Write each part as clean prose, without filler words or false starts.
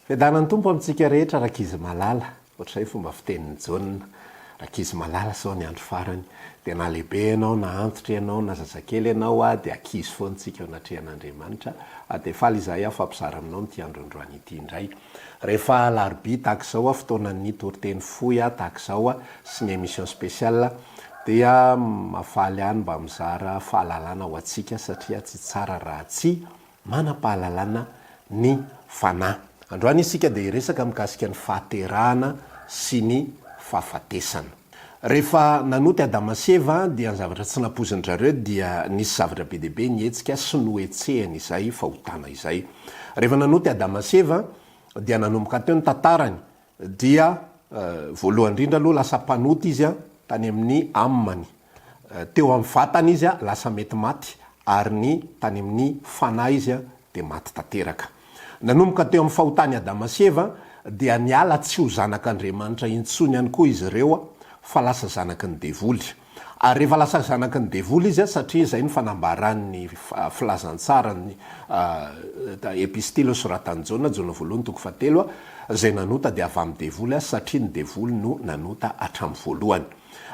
Fiadanany tompo amintsika rehetra rakizy malala ohatrzay fomba fitenin'ny Jaune rakizy malala zao ny andro farany dia na lehibe ianao na antitra ianao na zazakely ianao dia akizy foantsika ao anatrehan'Andriamanitra dia faly izahay afampizara aminao nyity androandroany ity indray rehefa larobia tahak'izao fotoanan'ny toriteny foy tahak'izao sy ny émission spéciale dia mafaly any mba mizara fahalalana ho antsika satria tsy tsara raha tsy manam-pahalalana ny fanahy. Androany isika dia resaka mikasika ny fahaterahana sy ny fahafatesana. Rehefa nanoty Adama sy Eva dia ny zavatra tsy nampoziny zareo dia nisy zavatra be dehibe nietsika sy noetsehany izay fahotana izay. Rehefa nanoty Adama sy Eva dia nanomboka teo ny tantarany dia voalohany indrindra aloha lasa mpanoty izy tany amin'ny amany. Teo amin'ny vatany izy lasa mety maty ary ny tany amin'ny fanahy izy dia maty tanteraka. Nanomboka teo amin'ny fahotany Adama sy Eva dia niala tsy ho zanak'Andriamanitra intsony ihany koa izy ireo fa lasa zanaky ny devoly. Ary rehefa lasa zanaky ny devoly izy satria izay ny fanambaran'ny filazantsara ny epistily soratan'ny Jaune voalohany toko fahatelo izay nanota dia avy amin'ny devoly satria ny devoly no nanota hatramin'ny voalohany.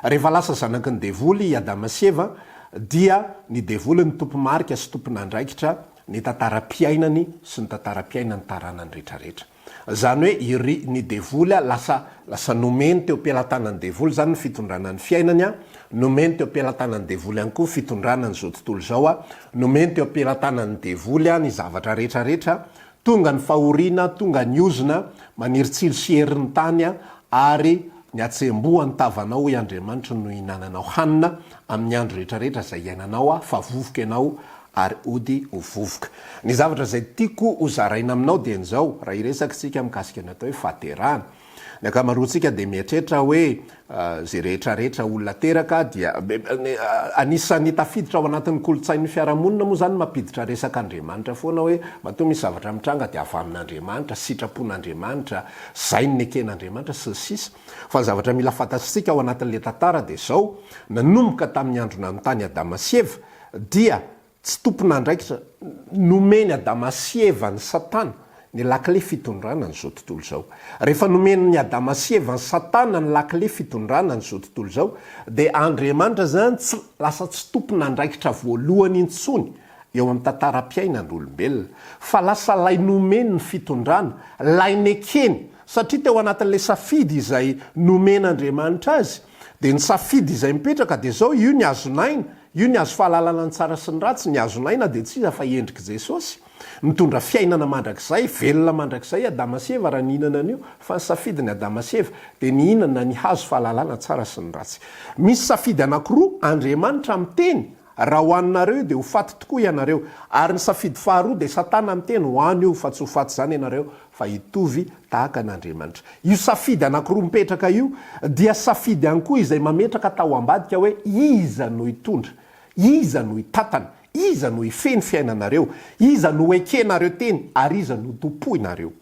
Rehefa lasa zanaky ny devoly Adama sy Eva dia ny devoly ny tompomarika sy tompon'andraikitra ny tantaram-piainany sy ny tantaram-piainany taranany rehetrarehetra. Zany hoe ny devoly lasa nomeny teo am-pelantanan'ny devoly zany ny fitondranany fiainany nomeny teo am-pelantanan'ny devoly ihany koa fitondranany zao tontolo zao nomeny teo am-pelantanan'ny devoly ny zavatra rehetrarehetra tonga ny fahoriana tonga ny ozona maniritsilo sy herin'ny tany ary ny atsemboa ny tavanao hoe Andriamanitra no hinananao hanina amin'ny andro rehetrarehetra izay iainanao fa vovoka ianao ary ody ho vovoka. Ny zavatra izay tiako ho zaraina aminao dia nizao raha iresaka tsika mikasika ny atao hoe fahaterahana. Ny ankamaroantsika dia mieritreritra hoe zay rehetrarehetra olona teraka dia anisan'ny tafiditra ao anatin'ny kolotsain'ny fiarahamonina moa zany mampiditra resaka Andriamanitra foana hoe matoa misy zavatra mitranga dia avy amin'Andriamanitra, sitrapon'Andriamanitra, zay ny eken'Andriamanitra sy sisa. Fa ny zavatra mila fantatsika ao anatin'ilay tantara dia zao nanomboka tamin'ny andro nanontany Adama sy Eva dia tsy tompon'andraikitra nomeny Adama sy Eva ny Satana ny lakile fitondrana ny zao tontolo zao. Rehefa nomeny Adama sy Eva ny Satana ny lakile fitondrana ny zao tontolo zao dia Andriamanitra zany lasa tsy tompon'andraikitra voalohany intsony eo amin'ny tantaram-piainan'olombelona fa lasa lay nomeny ny fitondrana, lay nekeny satria teo anatin'ilay safidy izay nomen'Andriamanitra azy dia ny safidy izay mipetraka dia zao io ny azonaina, io ny azo fahalalana ny tsara sy ny ratsy, ny azonaina dia tsy iza fa endriky Jesosy mitondra fiainana mandrakizay, velona mandrakizay Adama sy Eva raha nihinana an'io fa ny safidy ny Adama sy Eva dia nihinana ny hazo fahalalana tsara sy ny ratsy. Misy safidy anankiroa Andriamanitra miteny raha hoaninareo dia ho faty tokoa ianareo ary ny safidy faharoa dia Satana miteny ho any io fa tsy ho faty zany ianareo fa hitovy tahaka an'Andriamanitra. Io safidy anankiroa mipetraka io dia safidy ihany koa izay mametraka tao ambadika hoe iza no hitondra, iza no hitatana, iza no hifeny fiainanareo, iza no ekenareo teny ary iza no tompoinareo.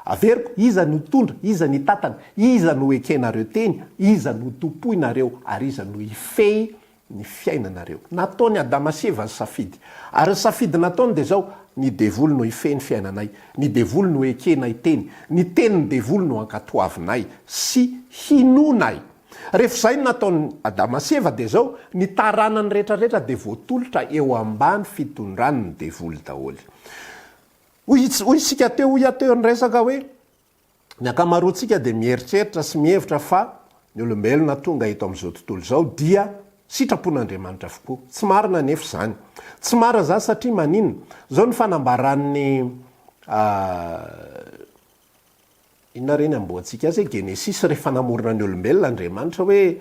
Averiko, iza no tondra, iza ny tatana, iza no ekenareo teny, iza no tompoinareo ary iza no hifehy ny fiainanareo. Nataony Adama sy Eva ny safidy. Ary ny safidy nataony dia zao ny devoly no hifehy ny fiainanay, ny devoly no ekenay teny, ny tenin'ny devoly no ankatoavinay sy hinonay. Rehefa izay nataony Adama sy Eva dia zao ny taranany rehetrarehetra dia voatolotra eo ambany fitondran'ny devoly daholo. Hoy isika teo ny resaka hoe ny ankamaroantsika dia mieritreritra sy mihevitra fa ny olombelona tonga eto amin'izao tontolo zao dia sitrapon'Andriamanitra avokoa. Tsy marina nefa zany. Tsy marina zany satria maninona? Zao ny fanambaran'ny inona reny amboantsika azy Genesis rehefa namorona ny olombelona Andriamanitra hoe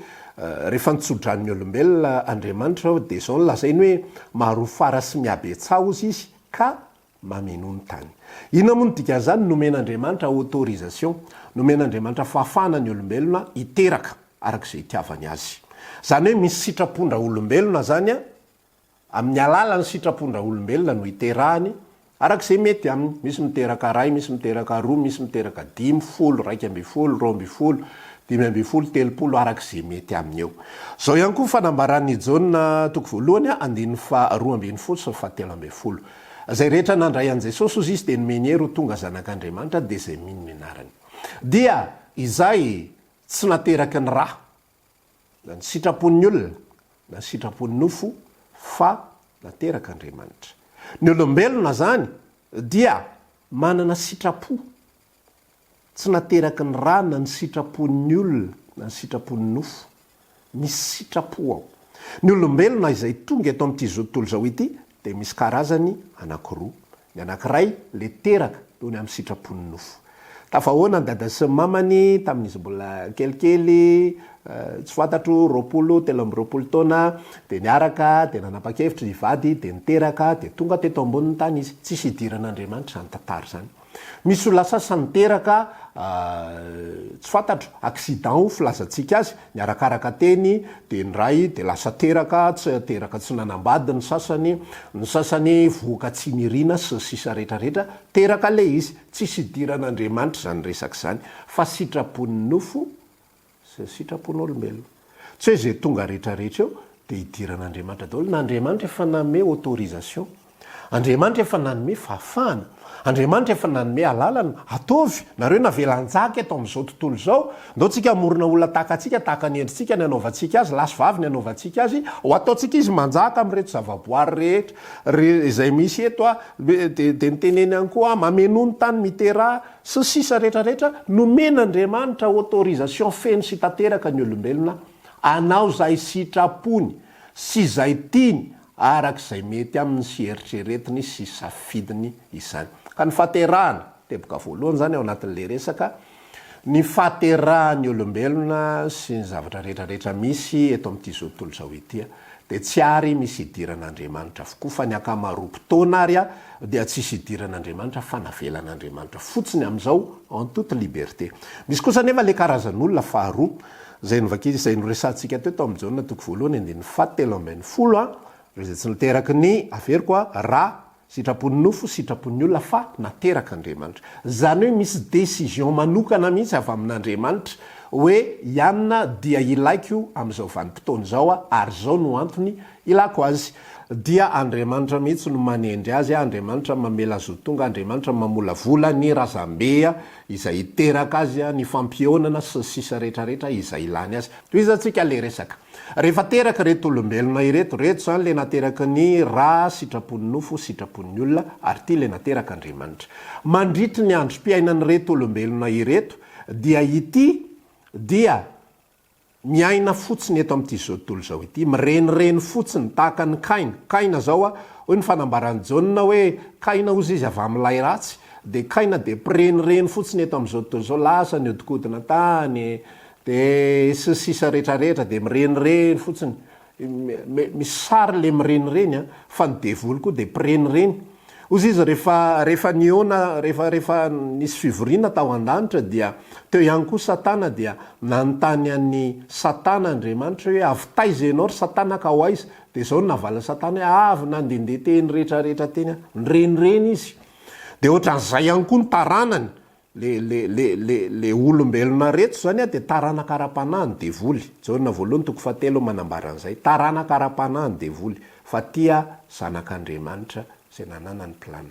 rehefa nitsodran'ny olombelona Andriamanitra dia zao ny lazainy hoe maharoa fara sy miabetsao izy ka mameno ny tany. Inona moa ny dikan'izany? Nomen'Andriamanitra autorisation, nomen'Andriamanitra fahafahana ny olombelona hiteraka arak'izay itiavany azy. Zany hoe misy sitrapondra olombelona zany amin'ny alalan'ny sitrapondra olombelona no hiterahany arak'izay mety aminy. Misy miteraka ray, misy miteraka roa, misy miteraka 10, 10, 12, 12, 15, telopolo arak'izay mety aminy eo. Zao ihany koa fanambaran'ny Jaune toko voalohany 2:12 sy 7:12. zay rehetra nandray an' jesosy ozy izy de nomenyery ho tonga zanak'andriamanitra de zay mino mianarany dia izay tsy nateraky ny raha na ny sitrapon'ny olona na ny sitrapon'ny nofo fa nateraka andriamanitra ny olombelona zany dia manana sitrapo tsy nateraky ny raha na ny sitrapon'ny olona na ny sitrapon'ny nofo misy sitrapo ao ny olombelona izay tonga eto amin'ity zao tontolo zao ity de misy karazany anankiroa ny anankiray le teraka toy ny amin'ny sitrapon'ny nofo tafahoana ny dada sy mamany tamin'izy mbola kelikely tsy fantatro 20 taona de niaraka de nanapa-kevitra ivady de niteraka de tonga teto ambonin'ny tany izy tsisy idiran'andriamanitra zany tantara zany misy olona sasany teraka tsy fantatro accident ho filazantsika azy niarakaraka teny de nyray de lasa teraka tsy nanambady ny sasany voaka tsy nirina sy sisa rehetrarehetra teraka le izy tsisy idiran'andriamanitra zany resaka zany fa sitrapon'ny nofo sy sitrapon'olombelona tsy hoe zay tonga rehetrarehetra eo de idiran'andriamanitra daholo n'andriamanitra efa nanome autorisation andriamanitra efa nanome fahafahana andriamanitra efa nanome alalana ataovy nareo navelanjaka eto am'izao tontolo zao ndao tsika morona olona takatsika taka ny endritsika ny anaovantsika azy lasy vavy ny anaovantsika azy ho ataotsika izy manjaka am'reto zavaboary rehetra izay misy eto a de niteneny any koa mameno ny tany mitera sy sisa rehetrarehetra nomen'andriamanitra autorisation feno sy tateraka ny olombelona anao zay sitrapony sy zay tiany arak'izay mety amin'ny sy eritreretiny sy safidiny izany ka ny fahaterahana teboka voalohany zany ao anatin'le resaka ny fahaterahan'ny olombelona sy ny zavatra rehetrarehetra misy eto amin'ity zao tontolo zao itya de tsy ary misy idiran'andriamanitra avokoa fa ny akamaroam-potoana ary a dia tsisy idiran'andriamanitra fa navelan'andriamanitra fotsiny am'izao en toute liberté misy kosa nefa le karazan'olona faharoa zay zay noresantsika teto am'jaona toko voalohany andiny fahatelo ambin'ny folo a zay tsy niteraky ny averiko a raha sitrapon'ny nofo sitrapon'ny olona fa nateraka andriamanitra zany hoe misy décision manokana mihitsy avy amin'andriamanitra hoe ianina dia ilaiko am'izao vanim-potoana zao a ary zao no antony ilako azy dia andriamanitra mihitsy no manendry azy andriamanitra mamela zo tonga andriamanitra mamolavola ny razambea izay iteraka azy a ny fampionana sy sisa rehetrarehetra izay ilany azy to izantsika le resaka rehefa teraka reto olombelona ireto zany le nateraky ny raha sitrapon'ny nofo sitrapon'ny olona ary ty le nateraka andriamanitra mandritry ny androm-piainany reto olombelona ireto dia ity dia miaina fotsiny eto amin'ity zao tontolo zao ity mirenireny fotsiny tahaka ny kaina zao a hoe ny fanambarany jauna hoe kaina ozy izy avy amin'lay ratsy de kaina de pirenireny fotsiny eto am'izao tontolo zao lasa ny odikodina tany de sy sisa rehetrarehetra de mirenireny fotsiny misy sary le mirenireny a fa ny devoly koa de pirenireny ozy izy rehefa niona rehefa nisy fivoriana tao an-danitra dia teo ihany koa satana dia nanontany an'ny satana andriamanitra hoe avy taiza ianao ry satana ka ho aiza de zao no navala satana hoe avy nandende teny rehetrarehetra teny a nyrenireny izy de ohatran'izay ihany koa ny taranany le olombelona reto zany a de tarana kara-panahy ny devoly jaona voalohany toko fahatelo manambaran'izay tarana kara-panahy ny devoly fa tia zanak'andriamanitra zay nanana ny plana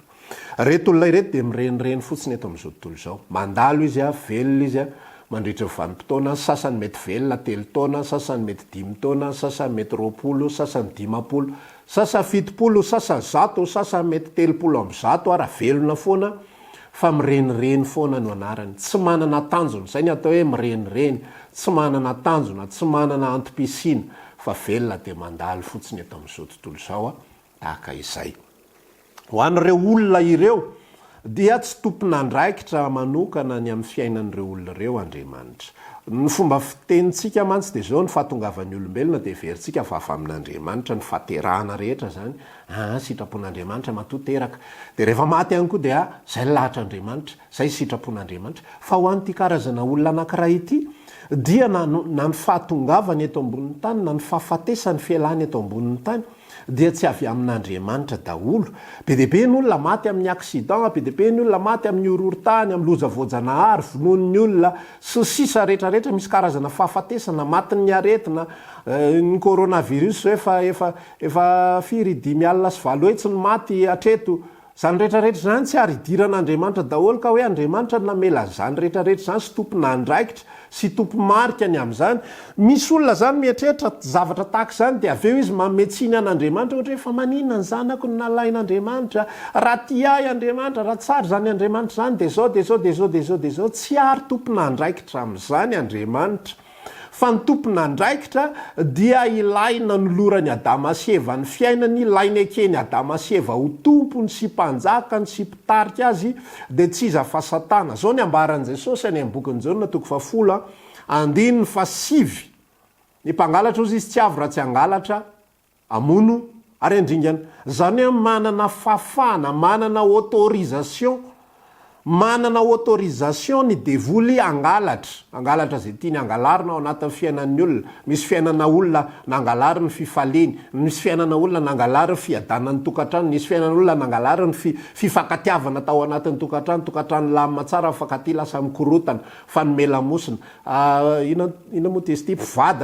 reto olona ireto de mirenireny fotsiny eto am'izao tontolo zao mandalo izy a velona izy a mandritra vanim-potoana sasany mety velona 3 taona sasany mety 5 taona sasany mety 20 sasany 50 sasany 70 sasany 100 sasany mety 30 ara velona foana fa mirenireny foana no anarany tsy manana tanjona zay ny atao hoe mirenireny tsy manana tanjona tsy manana antom-pisina fa velona de mandalo fotsiny eto am'izao tontolo zao a tahaka izay ho an'ireo olona ireo dia tsy tompon'andraikitra manokana ny amin'ny fiainan'ireo olona ireo andriamanitra ny fomba fitenitsika mantsy de zao ny fahatongavan'ny olombelona de verintsika fa avy amin'andriamanitra ny fahaterahana rehetra zany sitrapon'andriamanitra matoteraka de rehefa maty ihany koa de zay lahatr'andriamanitra zay sitrapon'andriamanitra fa ho an'ity karazana olona anankiray ity dia na ny fahatongavany eto ambonin'ny tany na ny fahafatesany fialany eto ambonin'ny tany dia tsy avy amin'andriamanitra daholo be deabe ny olona maty amin'ny accident be deabe ny olona maty amin'ny ororotany amin'ny lozavoajanahary vonon'ny olona sy sisa rehetrarehetra misy karazana fahafatesana matiny aretina ny coronavirus efa firy 5 alina sy 7 hetsy ny maty atreto zany rehetrarehetra zany tsy aridiran'andriamanitra daholo ka hoe andriamanitra namela zany rehetrarehetra zany sy tompona andraikitra sy tompo marika ny am'zany. Misy olona zany mieritreritra zavatra tahaka zany de aveo izy mametsiny an'andriamanitra ohatra hoe fa maninona ny zanako ny nalain'andriamanitra, raha ty ahy andriamanitra, raha tsary zany andriamanitra zany de zao de zao de zao de zao de zao. Tsy ary tompona andraikitra am'zany andriamanitra, fa ny tompona andraikitra dia ilaina nolorany Adama sy Eva ny fiainany, ilaina ekeny Adama sy Eva ho tompony sy mpanjakany sy mpitarika azy de tsy iza fa Satana. Zao ny ambaran'i Jesosy any amin'ny bokin'ny Jaona 10:5 ny mpangalatra ozy izy tsy avy raha tsy angalatra amono ary andringana. Zany hoe manana fafana, manana autorisation ny devoly angalatra zay tiany angalarina ao anatin'ny fiainan'ny olona. Misy fiainana olona nangalary ny fifaleny, misy fiainana olona nangalary ny fiadanan'ny tokantrano, misy fiainana olona nangalary ny fifankatiavana tao anatin'ny tokantrano lamina tsara mifankaty lasa mikorotana fa nomelamosina. Ina moa testy mpivady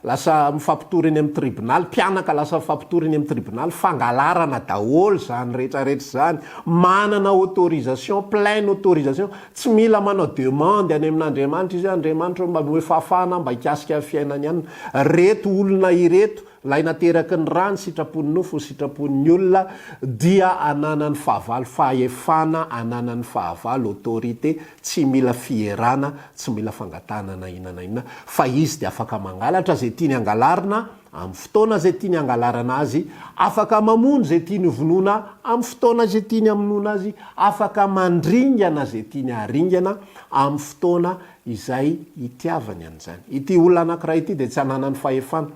lasa mifampitory eny amin'ny tribunal, mpianaka lasa mifampitory eny amin'ny tribunal, fangalarana daholo zany rehetrarehetra zany. Manana autorisation, pleine autorisation, tsy mila manao demande any amin'Andriamanitra izy Andriamanitra mba hoe fafana mba hikasika fiainany ihany. Reto olona ireto lay nateraky ny rano sitrapon'ny nofo sitrapon'ny olona dia ananany fahavalo, fahefana ananany fahavalo, autorité, tsy mila fierana, tsy mila fangatanana inana fa izy de afaka mangalatra zay tiany angalarina amin'ny fotoana zay tiany angalarana azy, afaka mamono zay tiany vonona amin'ny fotoana zay tiany amonona azy, afaka mandringana zay tiany aringana amin'ny fotoana izay itiavany an'izany. Ity olona anankiray ity de tsy ananany fahefana,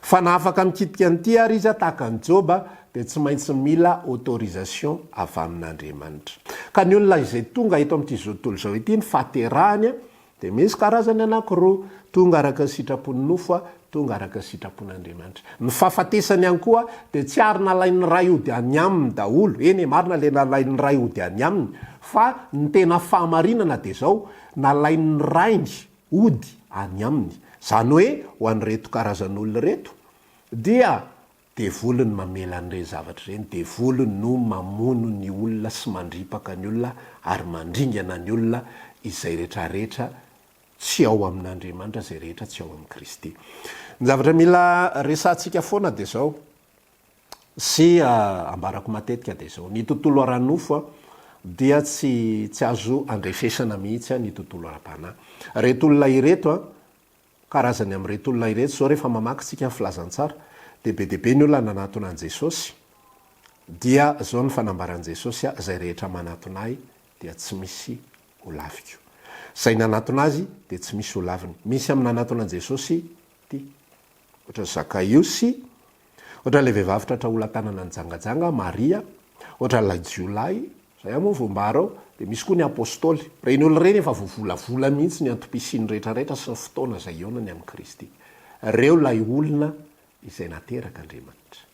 fa na afaka mikitika an'ity ary izy tahaka ny Joba de tsy maintsy mila autorisation avy amin'Andriamanitra. Ka ny olona izay tonga eto amin'ity zao tontolo zao ity ny fahaterahany de misy karazany anankiroa, tonga araka ny sitrapon'ny nofo, tonga araka ny sitrapon'Andriamanitra. Ny fahafatesany ihany koa de tsy ary nalain'ny ray ody any aminy daholo, eny marina le nalain'ny ray ody any aminy, fa ny tena fahamarinana de zao nalain'ny rainy ody any aminy. Zany hoe ho an'reto karazan'olona reto dia devolony mamela an'ireny zavatra ireny, devolony no mamono ny olona sy mandripaka ny olona ary mandringana ny olona izay rehetrarehetra tsy ao amin'Andriamanitra, zay rehetra tsy ao amin'ny Kristy. Ny zavatra mila resantsika foana de zao sy ambarako matetika de zao, ny tontolo ara-nofo dia tsy azo andrefesana mihitsy ny tontolo ara-panahy. Reto olona ireto karazany amin'reto olona ireto zao rehefa mamakytsika ny filazantsara de be deaibe ny olona nanatona an' Jesosy dia zao ny fanambaran' Jesosy zay rehetra manatonahy dia tsy misy olaviko. Zay nanatona azy de tsy misy olaviny. Misy amin'ny nanatona an' Jesosy ty ohatra Zakaiosy, ohatra le vehivavy tratra ola-tanana ny jangajanga Maria, ohatra lay jiolahy, zay moa vombaro de misy koa ny apôstôly. Reny olona reny efa voavolavola mihitsy ny antom-pisiny rehetrarehetra sy ny fotoana zay ionany amin'ny Kristy. Reo lay olona izay nateraka Andriamanitra.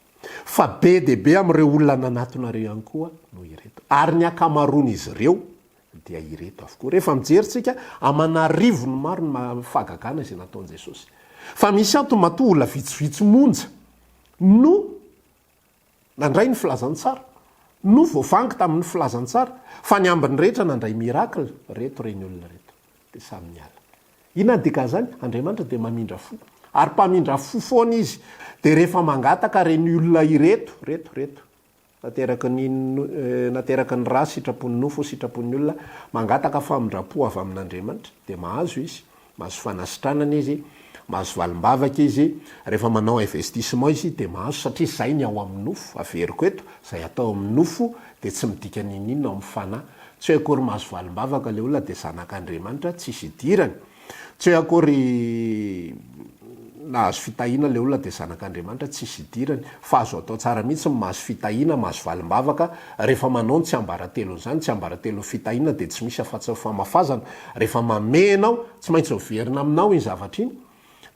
Fa be deaibe amin'ireo olona nanatonareo ihany koa no ireto. Ary ny akamaroan'izy ireo dia ireto avokoa. Rehefa mijeritsika amanarivo ny maro ny fahagagana izay nataon'i Jesosy. Fa misy anto matoa olona vitsivitsy monja no nandray ny filazantsara, no voavangy tamin'ny filazantsara, fa ny ambiny rehetra nandray miracle reto reny olona reto de samy miala. Inona dika zany? Andriamanitra de mamindra fo, ary mpamindra fo foana izy. De rehefa mangataka reny olona ireto reto nateraky ny ra sitrapon'ny nofo sitrapon'ny olona, mangataka famindrapo avy amin'Andriamanitra de mahazo izy, mahazo fanasitranana izy, mahazo valimbavaka izy. Rehefa manao investissement izy de mahazo, satria zay ny ao amin'ny nofo averiko eto, zay atao amin'ny nofo de tsy midika ninino amin'ny fanahy. Tsy hoe akory mahazo valimbavaka le olona de zanak'Andriamanitra tsisy idirany, tsy hoe akory nahazo fitahina le olona de zanak'Andriamanitra tsisy idirany, fa azo atao tsara mihitsy mahazo fitahina, mahazo valimbavaka rehefa manao ny tsy ambaratelony zany. Tsy ambaratelony fitahina de tsy misy afa-tsy famafazana. Rehefa mamenao tsy maintsy overina aminao iny zavatra iny,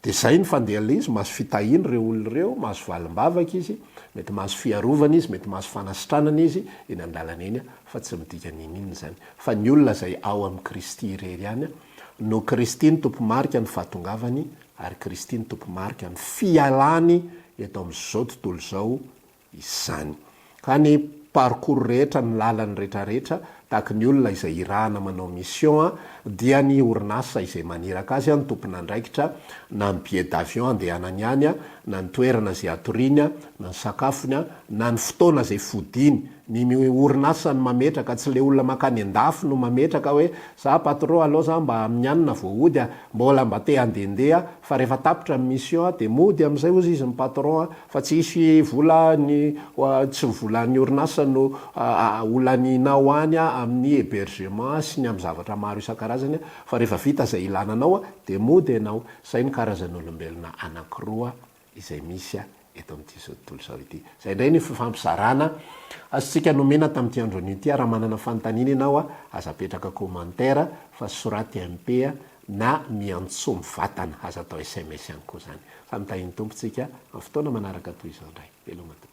de zay ny fandehana izy, mahazo fitahiny reo olona reo, mahazo valimbavaka izy, mety mahazo fiarovana izy, mety mahazo fanasitranana izy eny andalana eny, fa tsy midika ninino zany. Fa ny olona zay ao amin'ny Kristy irery ihany, no Kristy ny tompo marika ny fahatongavany, ary Kristy ny tompo marika ny fialany eto amin'izao tontolo zao izany. Ka ny parcours rehetra ny lalany rehetrarehetra tahaka ny olona izay irahana manao mission dia ny orinasa izay maniraka azy ny tompona ndraikitra na ny billet d'avion andehanany any na ny toerana zay atorinya na ny sakafony na ny fotoana zay fodiny ny orinasa ny mametraka tsy le olona makany andafy no mametraka hoe za patron aloha za mba amin'ny anina voaody mbola mba te andendeha fa rehefa tapitra ny mission de mody am'izay ozy izy ny patron fa tsy isy volany tsy volany orinasa no olaninao any amin'ny hébergement sy ny amin'ny zavatra maro isan-karazany fa rehefa vita zay ilananao de mody anao zay ny karazan'olombelona anankiroa izay misy eto amin'ity zao tontolo zao ity zay indray ny fifampizarana azotsika nomena tamin'ity androany ity raha manana fanontaniana ianao aza petraka commentaire fa soraty MP na miantso mivatana aza atao SMS ihany koa zany fa mitahiny tompontsika amin'ny fotoana manaraka toy izao indray velomatoa